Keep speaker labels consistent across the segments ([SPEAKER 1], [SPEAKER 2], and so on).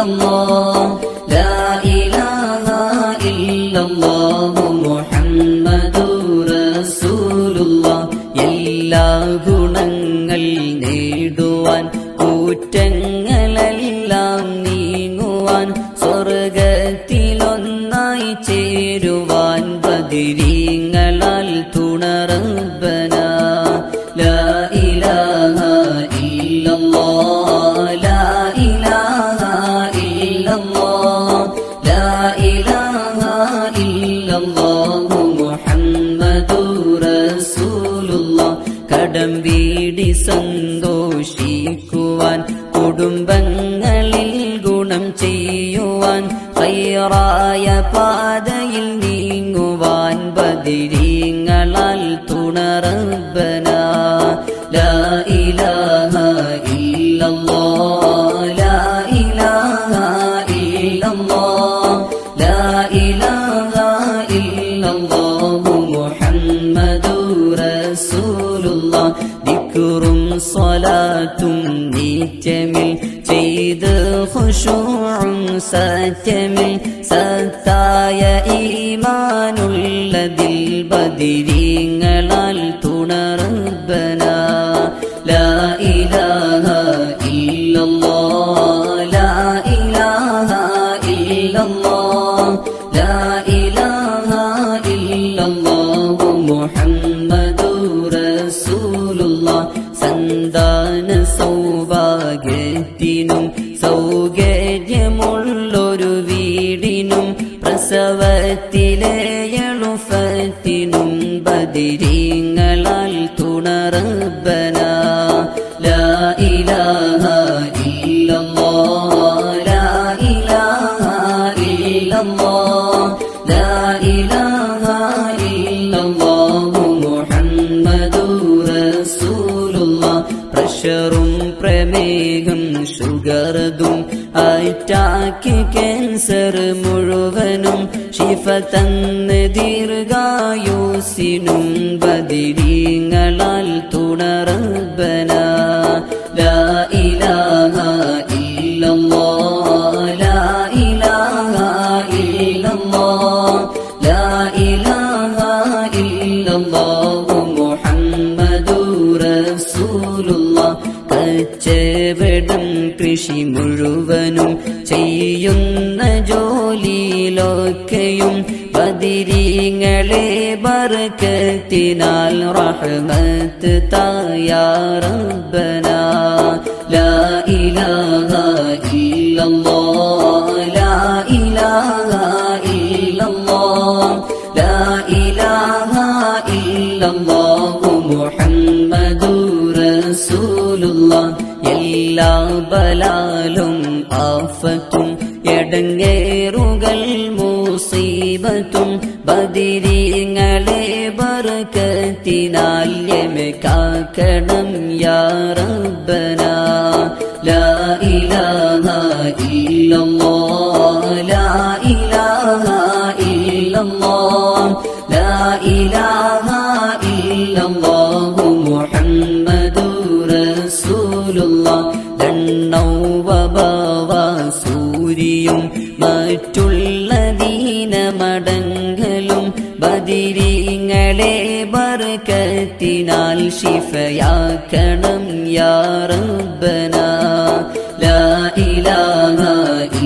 [SPEAKER 1] ഇല്ലല്ലാഹ് ലാ ഇലാഹ ഇല്ലല്ലാഹു മുഹമ്മദുർ റസൂലുള്ളാഹ് എല്ലാ ഗുണങ്ങൾ നേടുവാൻ കുറ്റങ്ങളെല്ലാം നീങ്ങുവാൻ സ്വർഗത്തിലൊന്നായി ചേരുവാൻ ബദരീങ്ങളാൽ തുണ റബ്ബനാ ലാ ഇലാഹ ഇല്ലല്ലാഹ് ലാ ഇലാഹ ഇല്ലല്ലാഹ് ലാ ഇലാഹ ഇല്ലല്ലാഹു മുഹമ്മദുർ റസൂലുള്ളാഹ് കടം വീടി സന്തോഷിക്കുവാൻ കുടുംബങ്ങളിൽ ഗുണം ചെയ്യുവാൻ ഖൈറായ പാതയിൽ നീങ്ങുവാൻ ബദരീങ്ങളാൽ തുണ റബ്ബനാ ലാ ഇലാഹ ഇല്ലല്ലാഹ് ലാ ഇലാഹ ഇല്ലല്ലാഹ് ലാ ഇലാഹ ഇല്ലല്ലാഹു മുഹമ്മദുർ റസൂലുള്ളാഹ് ദിക്റും സ്വലാത്തും നിത്യമിൽ ചെയ്ത് ഖുശൂഉം സത്യമിൽ സത്തായ ഈമാനുള്ളതിൽ ബദരീങ്ങളാൽ തുണ റബ്ബനാ ലാ ഇലാഹ ഇല്ലല്ലാഹ് ലാ ഇലാഹ ഇല്ലല്ലാഹ് ലാ ഇലാഹ ഇല്ലല്ലാഹു മുഹമ്മദുർ റസൂലുള്ളാഹ് സന്താന സൗഭാഗ്യത്തിനും സൗകര്യമുള്ളൊരു വീടിനും പ്രസവത്തിലെ എളുപ്പത്തിനും ബദരീങ്ങളാൽ തുണ റബ്ബനാ ലാ ഇലാഹ ഇല്ലല്ലാഹ് ലാ ഇലാഹ ഇല്ലല്ലാഹ് ലാ ഇലാഹ ഇല്ലല്ലാഹു മുഹമ്മദുർ റസൂലുള്ളാഹ് പ്രഷറും പ്രമേഹം ഷുഗർദും അറ്റാക്ക് ക്യാൻസർ മുഴുവനും ശിഫ തന്ന് ദീർഘായുസിനും ബദരീങ്ങളാൽ തുണ റബ്ബനാ ലാ ഇലാഹ ഇല്ലല്ലാഹ് ലാ ഇലാഹ ഇല്ലല്ലാഹ് ലാ ഇലാഹ ഇല്ലല്ലാഹു മുഹമ്മദുർ റസൂലുള്ളാഹ് കച്ചവടം കൃഷി മുഴുവനും ചെയ്യുന്ന ജോലിയിലൊക്കെയും ബദരീങ്ങളെ ബർക്കത്തിനാൽ റഹ്മത്ത് തായാ റബ്ബനാ ലാ ഇലാഹ ഇല്ലല്ലാഹ് ലാ ഇലാഹ ഇല്ലല്ലാഹ് ലാ ഇലാഹ ഇല്ലല്ലാഹു മുഹമ്മദുർ റസൂലുള്ളാഹ് എല്ലാ ബലാലും ആഫത്തും എടങ്ങേറുകൾ മുസീബത്തും ബദരീങ്ങളെ ബർക്കത്തിനാൽ കാക്കണം യാ റബ്ബനാ ലാ ഇലാഹ ഇല്ലല്ലാഹ് ലാ ഇലാഹ ഇല്ലല്ലാഹ് ലാ ഇലാഹ ഇല്ലല്ലാഹു മുഹമ്മദുർ റസൂലുള്ളാഹ് ദണ്ണൗവബവ സൂരിയും മറ്റുള്ള ദീനമടങ്ങലും ബദരീങ്ങളെ ബർക്കത്തിനാൽ ശിഫയാക്കണം യാ റബ്ബനാ ലാ ഇലാഹ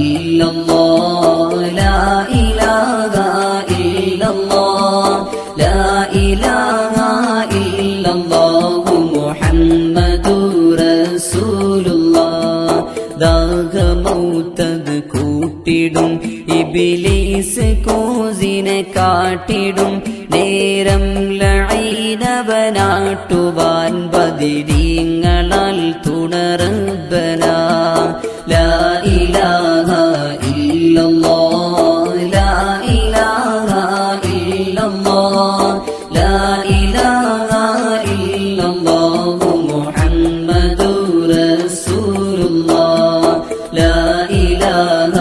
[SPEAKER 1] ഇല്ലല്ലാഹ് ലാ ഇലാഹ ഇല്ലല്ലാഹ് ലാ ഇലാഹ ഇല്ലല്ലാഹു മുഹമ്മദുർ റസൂലുള്ളാഹ് ദാഹമൗതത് കൂട്ടിടും ഇബ്ലീസ് കൂസിനെ കാട്ടിടും നേരം ലഈനവനാട്ടുവാൻ ബദരീങ്ങളാൽ തുണ റബ്ബനാ ലാ ഇലാഹ ഇല്ലല്ലാഹ് ലാ ഇലാഹ ഇല്ലല്ലാഹ് ലാ ഇലാഹ ഇല്ലല്ലാഹു മുഹമ്മദുർ റസൂലുള്ളാഹ് ലാ ഇലാഹ